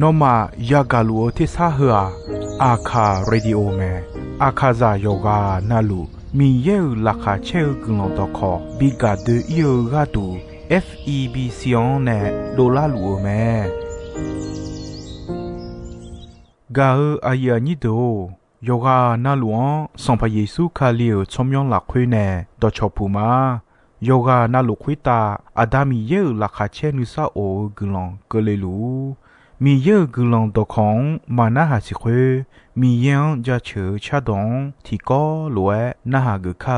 နောမယာဂလူအတိဆာဟာအခါရေဒီယိုမဲအခါဇာယောဂနာလူမီယေလာခါချေကလုံတော့ခေါ်ဘီဂါဒီယောဂတူ FEB စီယွန်နဲ့ဒေါ်လာလူမဲဂါအယာနီတိုယောဂနာလူစံဖယေစုခါလီချုံယွန်လာခွေးနဲ့တော့ချောပူမာယောဂနာလူခွေတာအဒါမီယေလာခါချေနုစာအိုဂလုံကလေးလူမီယေဂလုံတော့ခေါင်မနာဟာစီခွေမီယန်ကြချေချဒုံတီကောလွဲနာဟာဂခါ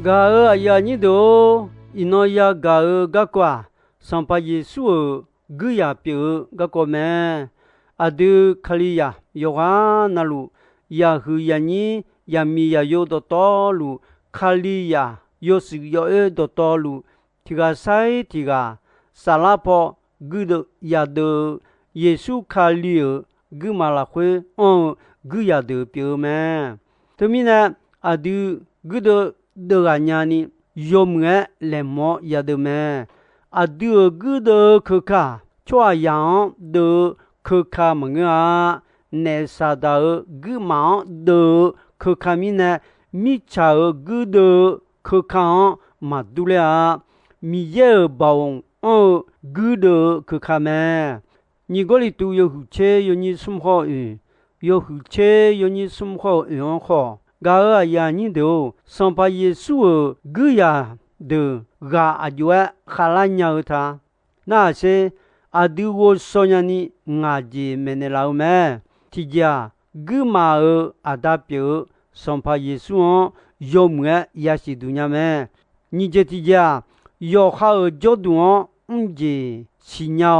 ဂါအယာညိတိုအီနောယာဂါဂကွာစံပါယေစုဂုယာပြေဂကောမဲအဒုခလီယာယောဂာနလူယာဟူယညိယမီယယိုတတော်လူ卡利亚有时有耳朵道路，提个塞提个萨拉坡，古的亚的耶稣卡利尔，古马拉会古亚的表面，对面呢啊的古的个伢呢，有么来么亚的咩，啊的古的可卡，抓样的可卡么啊，那啥的古马的可卡米呢？mi chao gu de ke kan ma du le mi ye baong gu de ke kame ni go li tu yo hu che yo ni sum ho yo hu che yo ni sum ho yon ho ga ya ni de san pa yesu gu ya de ga a jo khala nya ta na se a du wo so nya ni nga ji me ne la me ti ja gu ma a da pyo son pa yesu yo mwe ya si dunya me ni je ti ja yo ha jo du je si nya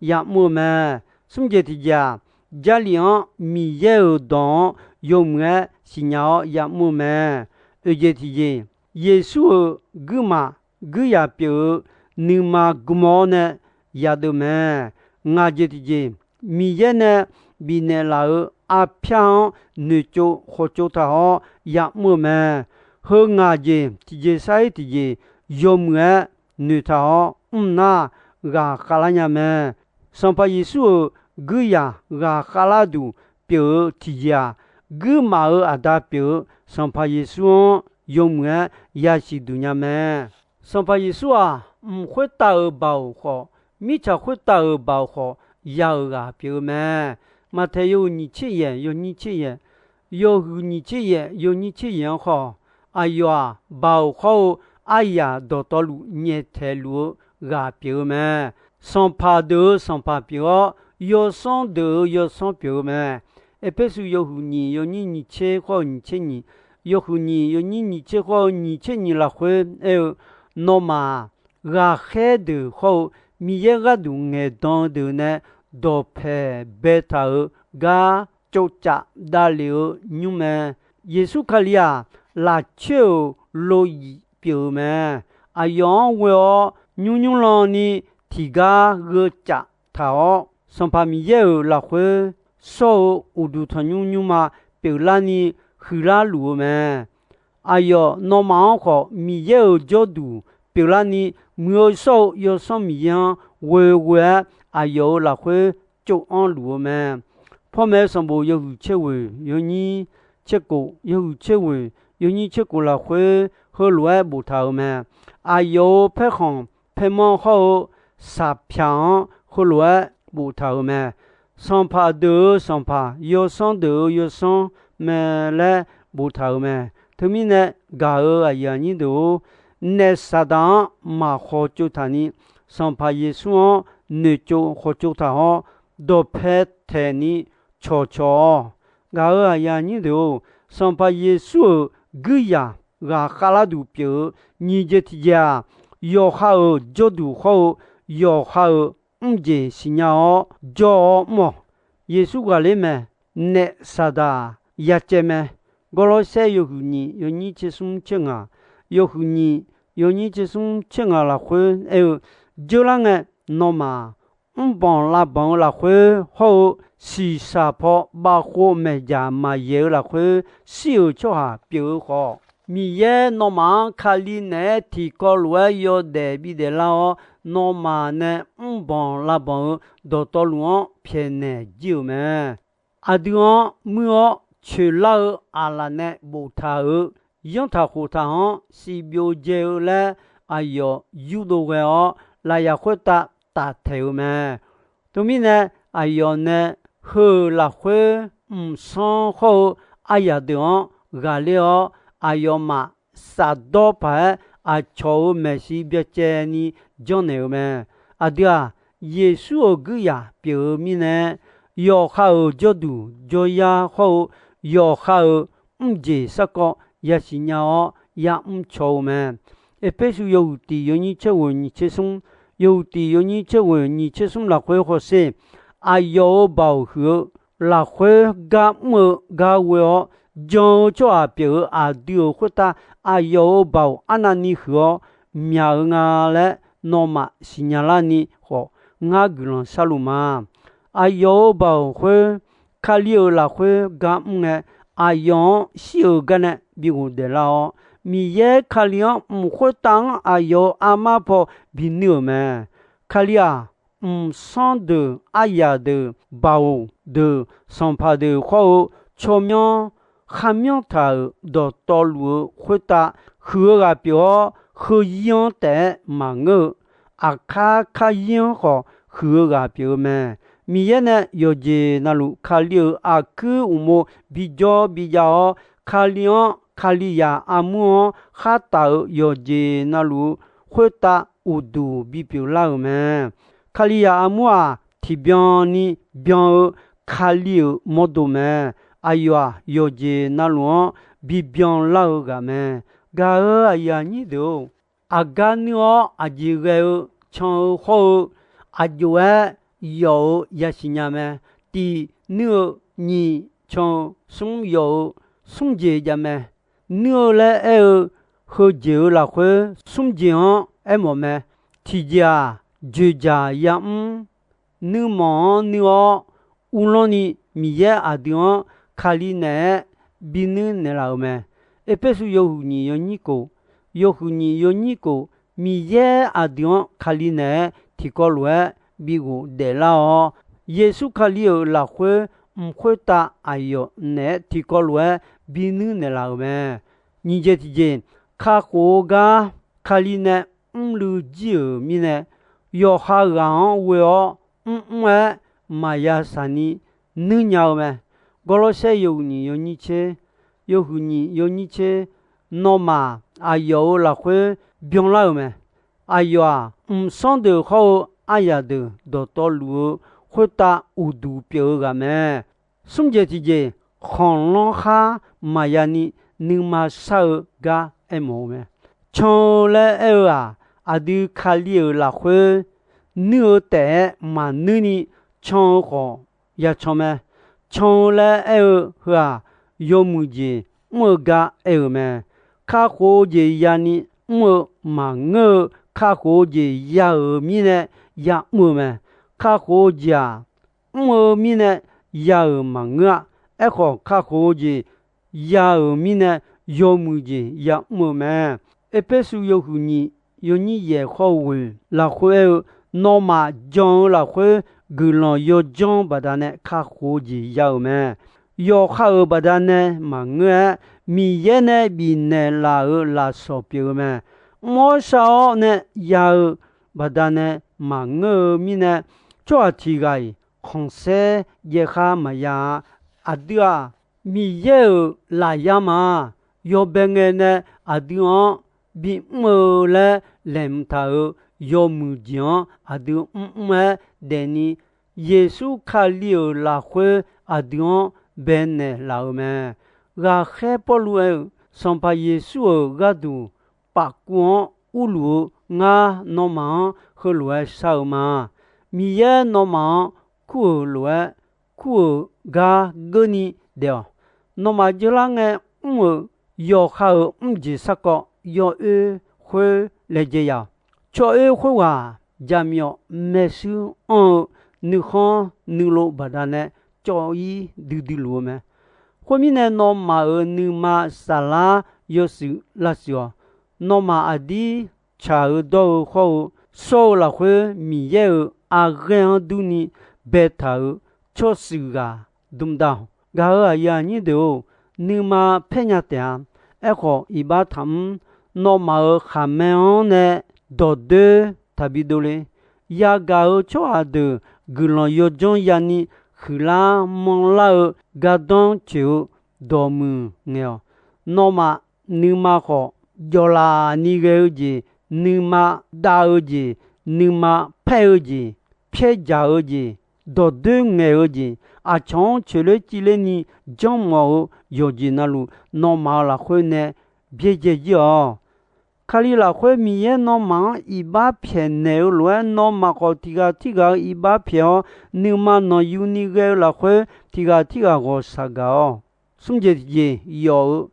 ya mo me sum je ti ja ja li mi ye don yo mwe si nya ya mo me e je ti je yesu gu ma gu ya pyo ni ma gu mo ne ya de me nga je ti je mi ye ne bi ne la a pian ne cho ho cho ta ho ya mo me ho nga je ti je sai ti je yo mwe ne ta ho na ga khala nya me san pa yesu gu ya ga khala du pyo ti ya gu ma a da pyo san pa yesu yo mwe ya si du nya me san pa yesu hwe ta ba ho mi cha hwe ta ba ho ya ga pyo me马太有你切眼，有你切眼，有你切眼，有你切眼好。哎呀，包好，哎呀，到道路热太路阿表咩？上爬头上爬表，要上头要上表咩？一般是有你有你切好你切你，有你有你切好你切你了会那么阿海头好，米也阿都爱当头呢。do pe beta ga chocha da liu nyu me yesu khalia la cheu lo yi pyo me ayon wo nyu nyu lo ni ti ga ge cha tao son pa mi ye la hwe so u du thon nyu nyu ma pyo la ni hu la lu me ayo no ma ko mi ye jo du pyo la ni myo so yo so mi yan we à yo là khuê châu an lúa mà,พ่อแม่สมบูรณ์อยู่เชื่อว่าอยู่นี่เชื่อกูอยู่เชื่อว่าอยู่นี่เชื่อกูละคhuê hơi lúa bù thầu mà, à yo phải không phải mong họ sạp phẳng hơi lúa bù thầu mà, sang pa đỡ sang pa yo sang đỡ yo sang mà lại bù thầu mà, thứ mình này gà ở nhà ni đồ nè sa đan mà họ cho thani sang pa Giêsu nè cho họ cho thà họ đồ phép thế ni cho gà ở nhà ni đồ sang pa Giêsu gửi ya gà khá là đủ biểu như thế thì ya yo ha ở cho đủ họ yo ha ở dễ xin nhau cho mo Giêsu gà lên mà nè sa đa ya chế mà gọi là sẽ yo ni chế sung chăng à yo ni chế sung chăng à là khuyên giờ là nghe nó mà bằng là khuyên họ xì sa po ba khô mẹ già mà giờ là khuyên siêu cho hà biểu họ mi ye nó mà khali nè thì có lúa yo để bị để lao nó mà nè bằng đồ to luôn phiền nè nhiều mà à đứa mưa chơi lao à là nè bộ thảo yang thảo hồ thảo si biểu dễ là ai yo yu đồ về là ya khuyết ta theo mà tụi mình nè ai yo nè hơ là khuyết sang khô ai ya được gà liao ai yo mà sa đô phải ai cho mẹ si biết chơi ni john nè mà à đứa Giêsu gửi ya biểu mình nè yo khao cho đủ cho ya khao yo khao dễ sao có ya xin nhau ya cho mà Ephesu yo ti yo ni che wo ni che sung yo ti yo ni che wo ni che sung la khwe ho se a yo bao hu la khwe ga mo ga wo 将就啊表啊丢或他啊有包啊那你和苗啊嘞诺马新亚拉尼和啊个人沙鲁嘛啊有包会卡里奥拉会干呢啊用小个呢比如的啦哦米耶卡里奥会当啊有阿妈婆比牛们卡里啊sans de aya de bao de sans pas de khoa chomion khamion ta do tolu khuta khura pyo khuyon te mango akha khayin kho khura pyo me miyene yoje nalu khalio aku umo bijo bijao khalion khalia amu khata yoje nalu khuta udu bipyo la me Kalia amua tibiani bien kalio modome aywa yoje naluan bibian lauga me ga ayani do aganio ajire chon ho ajwe yo yasinya me ti nu ni chon sung yo sung je jame nu le e ho je la khwe sung je e mo me ti ja Juja yam numo nuo uloni miye adion kaline binu nelaume epesu yohuni yoniko miye adion kaline tikolwe bigu delao Yesu kalio la khwe mkhweta ayo ne tikolwe binu nelaume nije tije khakoga kaline mlu jiu mine yo ha ran weo maya sani nunyao me golose yoni yoniche noma ayo la khwe bion la me ayo son de ho aya de do to lu khota udu pyo ga me sumje ti je khon lo ha maya ni numa sa ga emo me chon le era adu khali la khwe nu te ma nu ni chon ho ya chome chon le ha yo mu ji mo ga me kha ho je ya ni mo ma ngo kha ho je ya mi ne ya mo me kha ho ja mo mi ne ya ma nga e ho kha ho je ya mi ne yo mu ji ya mo me epesu yo hu ni yoni ye ho wi la khwe no ma jon la khwe gulon yo jon badane kha ho ji yao me yo kha badane ma ngue mi ye ne bi ne la so pyo me mo sa ne ya badane ma ngue mi ne chwa ti gai khong se ye kha ma ya adia mi ye la ya ma yo bengene adia bi mo le lem ta yo mu jian adu deni Yesu kalio la khwe adion benne la me ga khe polu son pa Yesu ga du pa kuon ulu nga no ma khlo sa ma mi ye no ma ku lo ku ga gni de no ma jolange yo kha ji sako yo khwe le je ya cho khwe wa jamio mesu nu khon nu lo badane cho yi du lo me khwe mi ne no ma nu ma sala yo su la sio no ma adi cha do kho so la khwe mi ye a ren du ni beta cho su ga dum da ga ya ni de nu ma phenya ta e kho iba tham no ma khameon ne do de tabidole ya ga cho ade gulon yo jon yani khula mon la gadon chu do mu ngeo no ma ni ma kho jola ni ge ji ni ma da ji ni ma phe ji phe ja ji do de nge ji a chon chele chile ni jon mo yo ji na lu no ma la khwe ne bie je ji o Kali la khwe mi ye no ma iba phe ne lo no ma ko tiga iba phe ni ma no yu ni ge la khwe tiga go sa ga o 宋节节有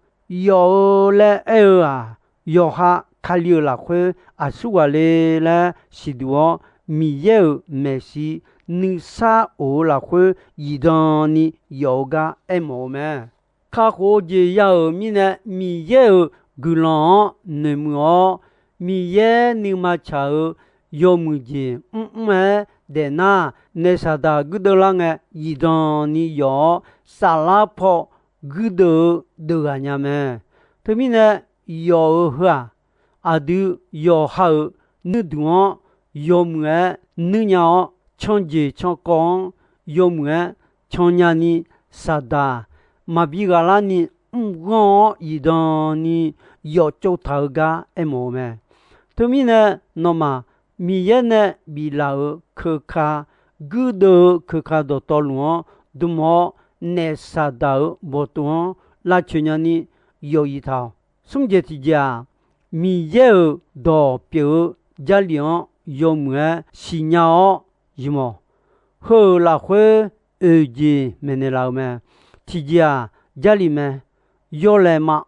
来啊，有哈卡里拉会啊，苏瓦嘞来西多米有没西，你啥欧拉会一当你有个毛咩？卡火节要米呢米有古浪你么？米也你嘛瞧有么节de na ne sada gudolange idon ni yo salapo gudo de ganyame temine yo ha adu yo ha nu duo yo mwe nu nya chonje chokon yo mwe chonya ni sada mabigala ni ngo idon ni yo chotauga emome temine no ma mi yene bi lao kha gu de kha do to luo du mo ne sa da bo tu la chunya ni yo yi thao sung je ti ja mi ye do piu ja lion yo mwe si nya o yi mo ho la hue e ji me ne lao me ti ja ja li me yo le ma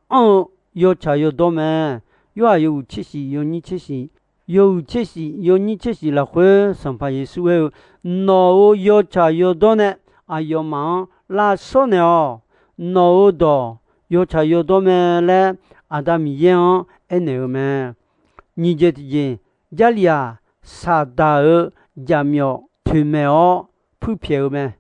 yo cha yo do me yo a yo chi si yo ni chi si有这些有你这些了会上怕耶稣有脑有茶有多呢啊有忙拉说呢哦脑多有茶有多么嘞啊达米耶哦哎那个么你这的家里啊萨达尔家庙推没哦普遍么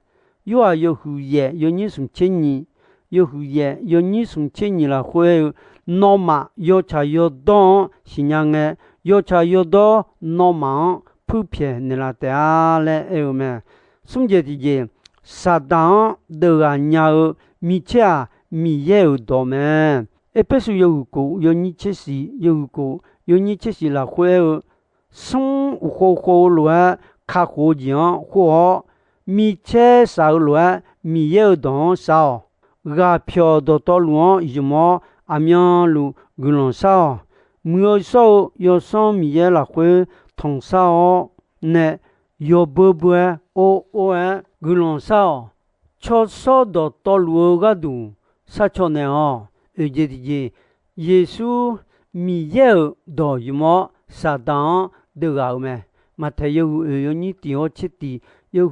有啊有胡耶有你什千年有胡耶有你什千年了会脑嘛有茶有多新娘的有茶有多脑忙普遍你那的嘞哎呦么送这的撒旦的啊鸟米家米也有多么哎不是有个有你这是有个有你这是了会送火乱卡火酱或米切烧乱米也有多少个票到到路一毛阿苗路古龙烧没少有上米也来回同烧呢有伯伯古龙烧超烧到到路个度啥超呢哦而且的耶稣米也到一毛撒旦的个么马太有你第二七的有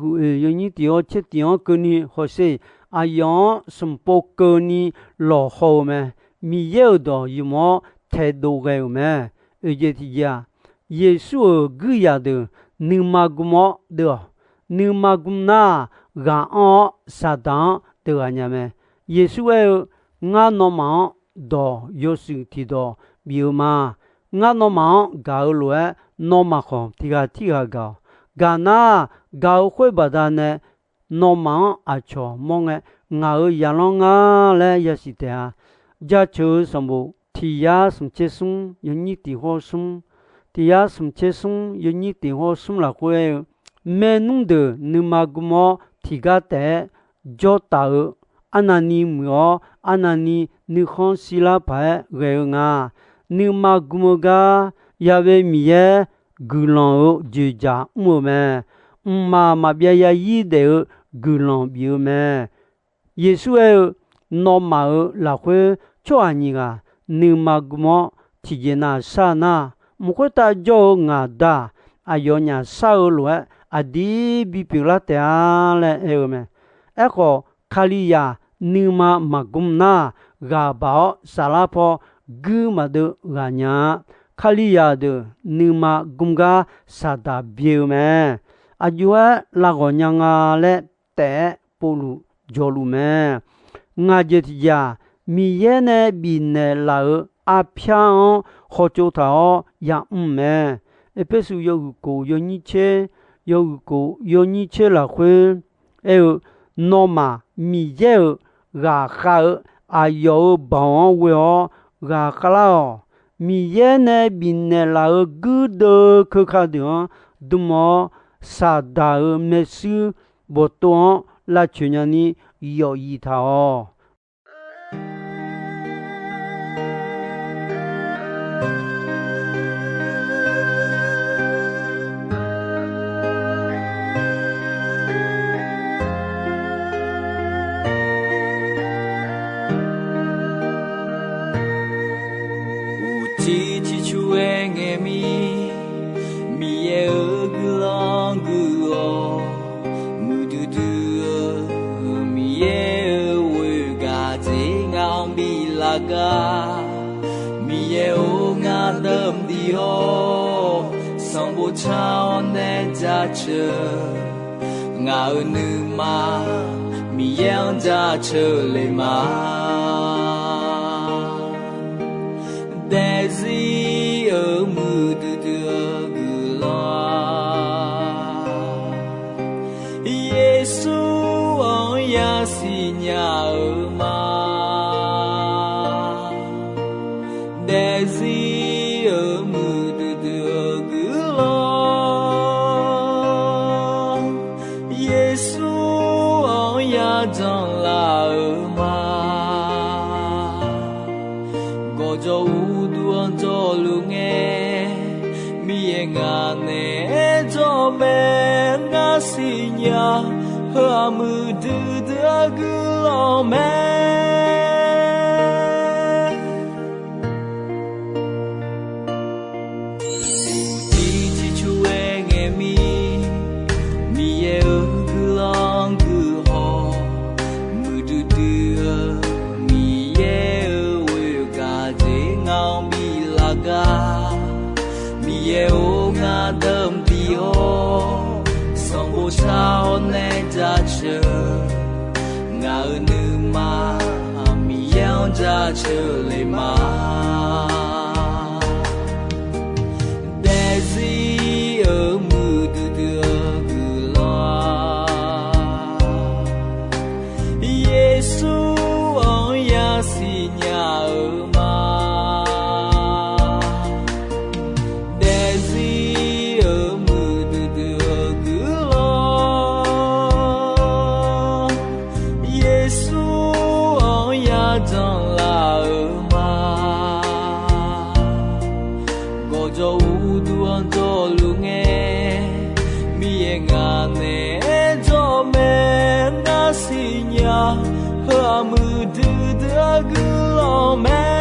你第二七的个你或是阿样什么个你落后么米也到一毛太多个么，而且提呀，耶稣个呀的，你嘛古么的，你嘛古那个撒旦的个呀么，耶稣个俺那么多有时提到，比如嘛，俺那么搞了，那么好，提个搞，搞那搞会把它呢，那么啊错，梦个，俺养了俺嘞也是的啊，家求什么？提呀什么接送有你地方送提呀什么接送有你地方送了会没弄的你嘛个么提个的就到安那你么安那你看西拉牌个啊你嘛个么个呀为米耶古浪就家我们嘛别呀一的古浪比么耶稣诶那嘛了会做你个你嘛个么提件那啥那么个大叫俺的啊有伢啥了啊的比别了的嘞哎个么哎个卡里呀你嘛个那个包沙拉坡个嘛的个伢卡里呀的你嘛个啥的比么啊就那个伢啊嘞的不如叫路么俺这提呀米耶呢比呢老阿偏好做头也么，一般是有个有你切了会，还有那么米耶个好啊有帮我个好了，米耶呢比呢老个的可卡的，多么啥大没事不多，那去年你有一套。nghe mi ye gu long gu o mu du du mi ye wu ga ji ngong bi la ga mi ye o nga đâm đi o song bo chao ne ja che nga nu ma mi yang ja che le ma Daisy ở mưa đưa gửi lo Giêsu ở nhà xì nhà ở mà Daisy ở mưa đưa gửi lo Giêsu ở nhà trong là ở mà Có cho cho lu nghe mi nga ne cho me nga si nya ha mu du da gu lo me ti chi chu e nghe mi e gu long gu ho mu du mi e we ga je ngao ga mi ye o nga đâm đi o song bo sao ne ja che nga nu ma mi yang ja che le ma Daisy ở mưa đưa gửi lo Giêsu ở nhà xì nhà ở hơ mưa đưa gửi lo mẹ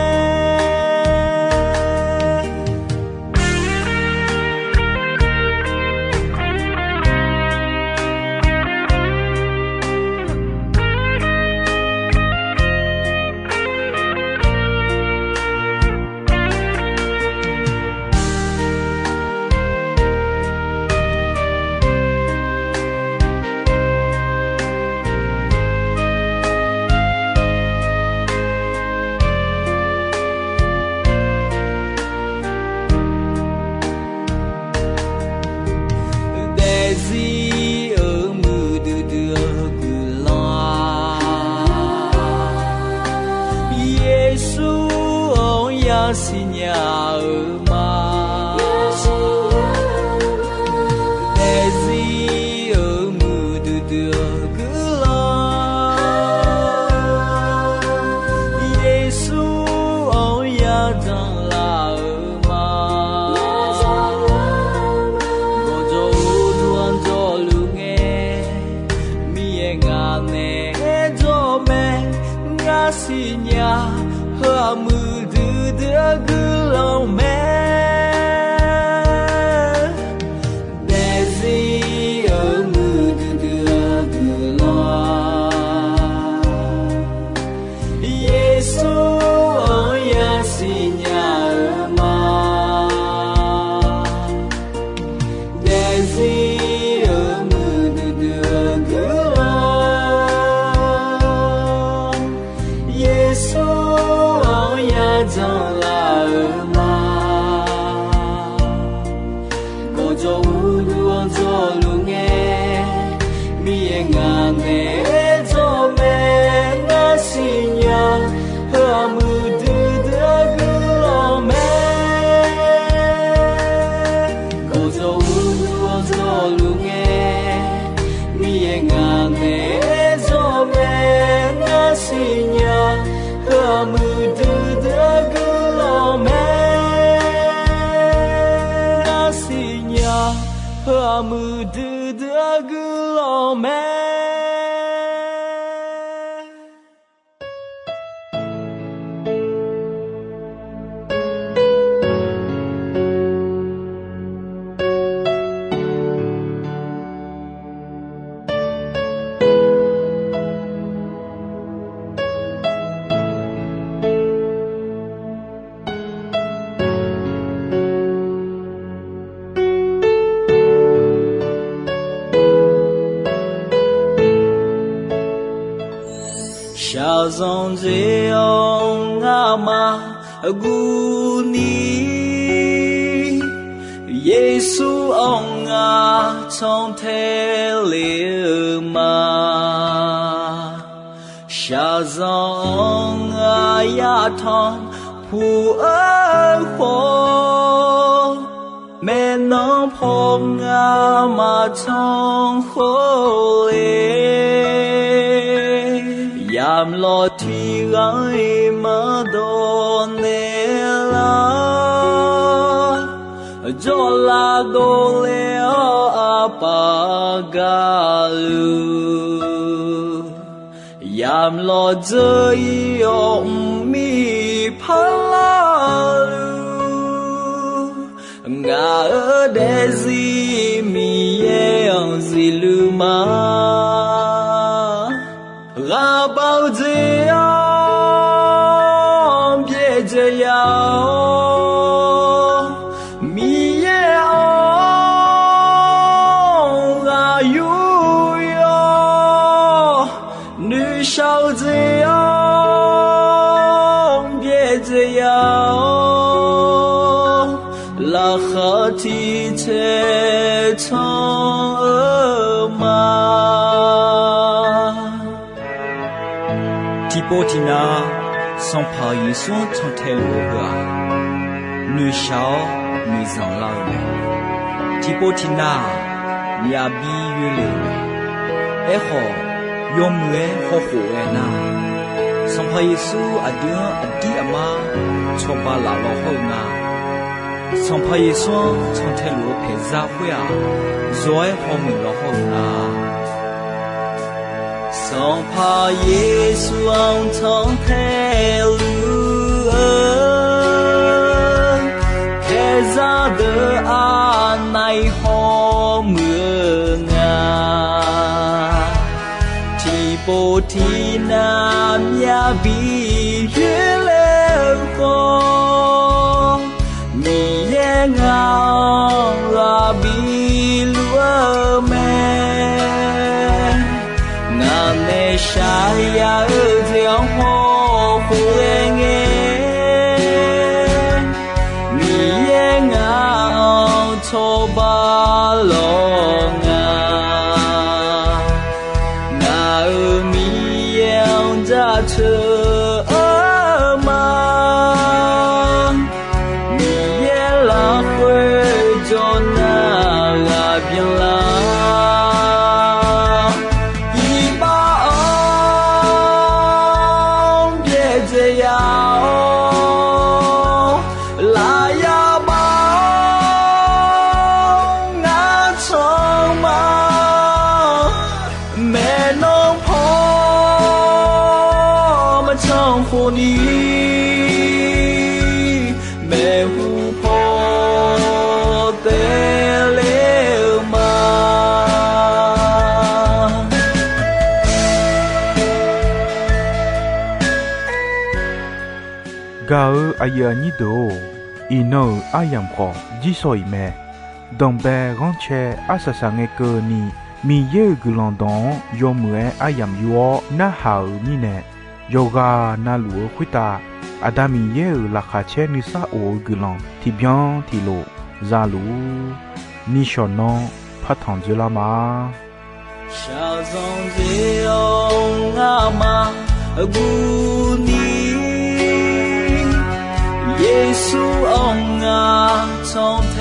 xì nhà ở mà Daisy ở mưa đưa cứ lo Giêsu ở nhà rằng là ở mà có cho luôn cho lu nghe mi e nga ne cho me nga xì nhà hơ mưa đưa gửi lòng mẹ Daisy ở mưa đưa gửi lo Giêsu ở nhà xì nhà ở mà Daisy ở mưa đưa gửi lo Giêsu ở nhà trong mưa đưa gửi lo mẹ 上这样阿妈古你，耶稣昂啊从天流嘛，下上啊呀汤普恩火，没能碰啊嘛从火嘞，yam lo thi gai ma do ne la, jo la do le apagalu, yam lo zai yong mi palalu, nga de zi mi ye ang zilu ma, ga bao zi ang bie zhe yao, mi ye ang ga yu yo, nu shao zi ang bie zhe yao, la kha ti che chong ma. Tipotina song pa yi so chong te lu ga nu shao nu zang lao me Tipotina ya bi yu le e ho yom le ho ho e na song pa yi su adia adi ama cho pa la lo ho na song pa yi so chong te lu pe za hu ya zoi ho mu lo ho na song pa Yesu ang chong te lu ke za de a nai ho mu nga ti po ti na mya bi ye le ho mi ye nga la bi lu me ne shaya jiang ho hu nge mi ye nga cho ba lo nga na mi yang za che ma mi ye la hui jo na la bien la ga aya ni do ino ayam ko ji soi me dong be ron che asasa nge ko ni mi ye gulon don yo mue ayam yo na ha ni ne yoga na lu khita adami ye la kha che ni sa o gulon ti bien ti lo za lu ni shono phathon je la ma sha zong ji ong a ma gu ni耶稣昂啊，从天